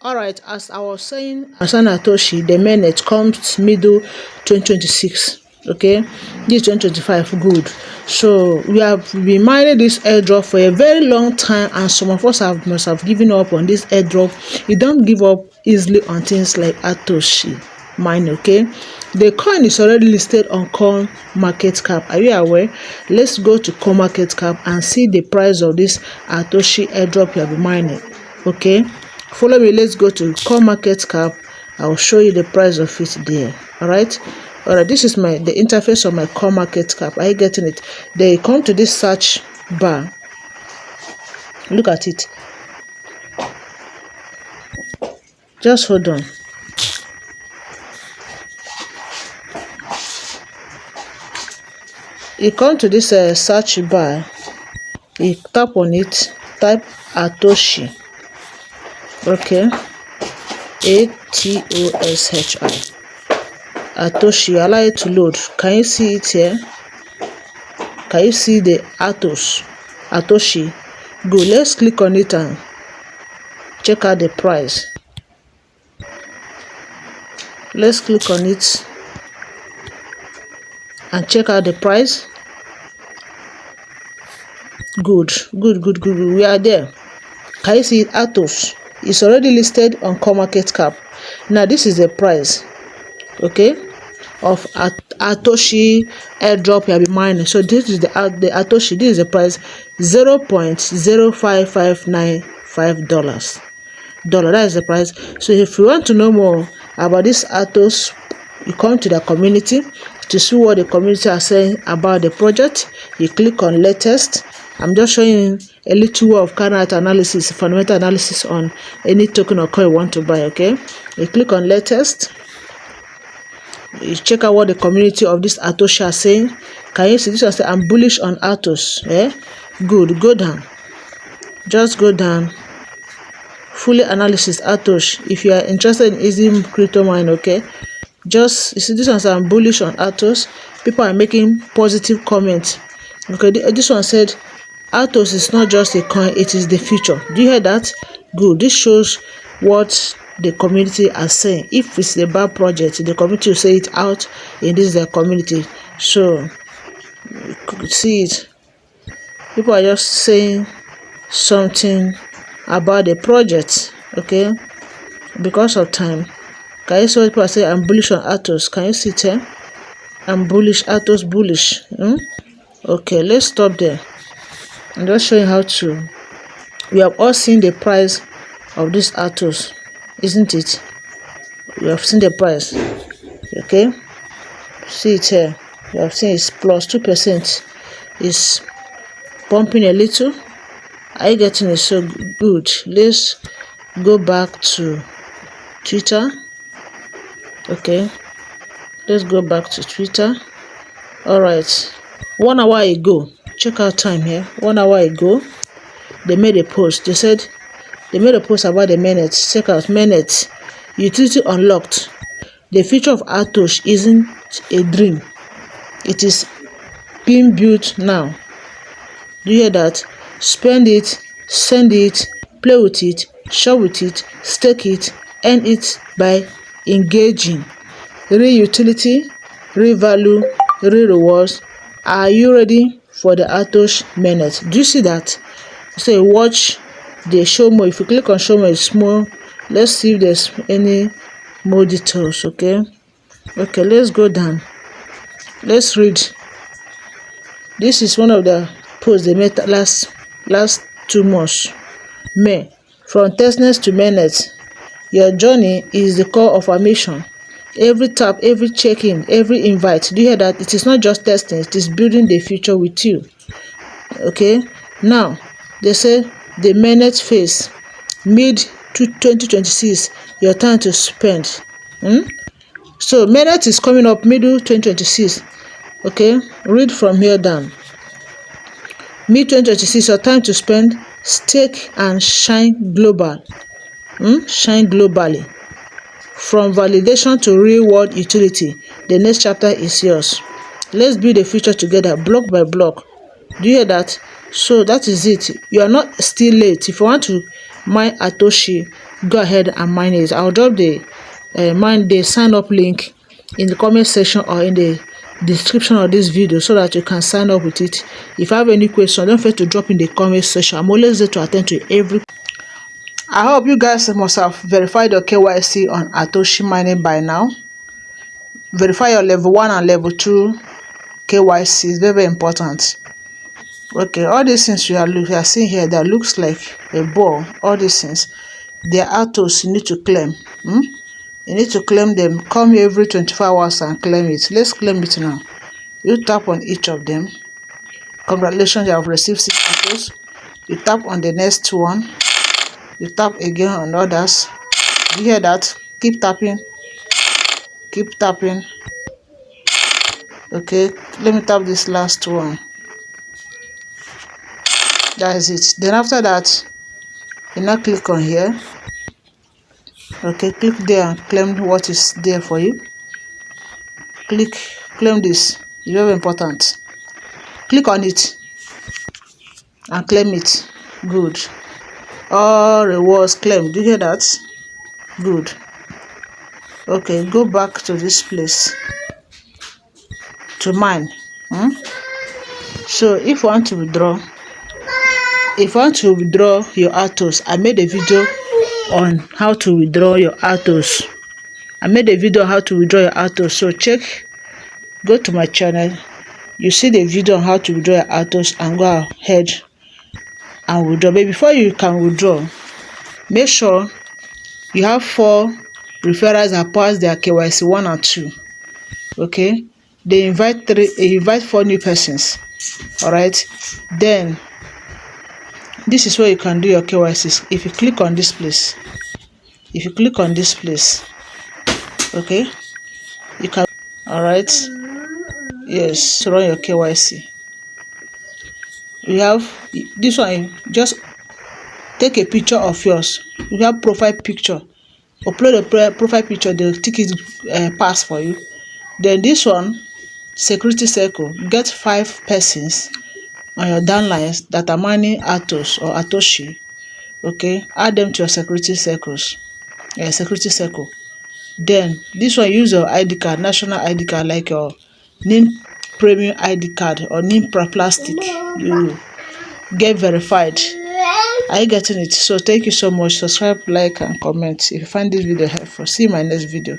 All right, as I was saying, Asana Atoshi, the mainnet comes middle 2026. Okay, this 2025, good. So we have been mining this airdrop for a very long time, and some of us must have given up on this airdrop. You don't give up easily on things like Atoshi Mainnet. Okay, the coin is already listed on coin market cap. Are you aware? Let's go to coin market cap and see the price of this Atoshi airdrop you have been mining. Okay, follow me. Let's go to coin market cap. I'll show you the price of it there. All right, this is the interface of my coin market cap. Are you getting it? They come to this search bar. Look at it. Just hold on. You come to this search bar. You tap on it. Type Atoshi. Okay, ATOSHI. Atoshi. Allow it to load. Can you see it here? Can you see the Atoshi? Good. Let's click on it and check out the price. Let's click on it and check out the price. Good. We are there. Can you see it? Atos is already listed on coin market cap. Now this is the price, okay, of Atoshi airdrop you have been mining. So this is the Atoshi. This is the price, $0.05595. That is the price. So if you want to know more about this Atos, you come to the community to see what the community are saying about the project. You click on latest. I'm just showing a little of current analysis, fundamental analysis on any token or coin you want to buy. Okay, you click on latest. You check out what the community of this Atoshi are saying. Can you see this one? Say I'm bullish on Atos. Good. Go down. Just go down. Fully analysis Atoshi. If you are interested in easy crypto mine, okay, just you see this one. Say I'm bullish on Atos. People are making positive comments. Okay, this one said Atos is not just a coin, it is the future. Do you hear that? Good. This shows what the community are saying. If it's a bad project, the community will say it out in this their community. So you could see it. People are just saying something about the project. Okay, because of time. Can you see what people are saying? I'm bullish on Atos. Can you see it here? I'm bullish. Atos bullish. Okay, let's stop there. I'm just showing how to. We have all seen the price of this Atos, isn't it? We have seen the price. Okay, see it here. You have seen it's plus 2%. It's pumping a little. Are you getting it? So good. Let's go back to Twitter. Okay, let's go back to Twitter. All right. 1 hour ago, check out time here. 1 hour ago, they made a post. They said they made a post about the mainnet. Check out mainnet utility unlocked. The future of Atoshi isn't a dream, it is being built now. Do you hear that? Spend it, send it, play with it, share with it, stake it, earn it by engaging. Real utility, real value, real rewards. Are you ready for the Atoshi Mainnet? Do you see that? So watch the show more. If you click on show more, it's more. Let's see if there's any more details. Okay, let's go down. Let's read. This is one of the posts they made last 2 months. May, from testnet to mainnet, your journey is the core of our mission. Every tap, every check-in, every invite. Do you hear that? It is not just testing, it is building the future with you. Okay, now they say the mainnet phase, mid 2026, your time to spend. So mainnet is coming up middle 2026. Okay, read from here down. Mid 2026, your time to spend, stake and shine global. Shine globally. From validation to real world utility, the next chapter is yours. Let's build the future together, block by block. Do you hear that? So that is it. You are not still late. If you want to mine Atoshi, go ahead and mine it. I'll drop the sign up link in the comment section or in the description of this video so that you can sign up with it. If you have any question, don't forget to drop in the comment section. I'm always there to attend to every. I hope you guys must have verified your KYC on Atoshi Mainnet by now. Verify your level 1 and level 2 KYC is very, very important. Okay, all these things you are seeing here that looks like a ball, all these things, they are Atos you need to claim. You need to claim them. Come here every 24 hours and claim it. Let's claim it now. You tap on each of them. Congratulations, you have received 6 Atos. You tap on the next one. You tap again on others. You hear that? Keep tapping. Keep tapping. Okay, let me tap this last one. That is it. Then after that, you now click on here. Okay, click there and claim what is there for you. Claim this. It's very important. Click on it and claim it. Good. All rewards claimed. Do you hear that? Good. Okay, go back to this place to mine. So if you want to withdraw, your Atos, I made a video on how to withdraw your Atos. So go to my channel. You see the video on how to withdraw your Atos and go ahead and withdraw. But before you can withdraw, make sure you have 4 referrals that pass their KYC 1 and 2. Okay, they invite 4 new persons. All right, then this is where you can do your KYC. If you click on this place, okay, you can. All right, yes, to run your KYC. You have this one. Just take a picture of yours. You have profile picture. Upload a profile picture. They'll take it pass for you. Then this one, security circle. Get 5 persons on your downlines that are mining Atos or Atoshi. Okay, add them to your security circles. Security circle. Then this one, use your ID card, national ID card, like your NIN premium ID card or NIN plastic. You get verified. Are you getting it? So thank you so much. Subscribe, like, and comment if you find this video helpful. See you in my next video.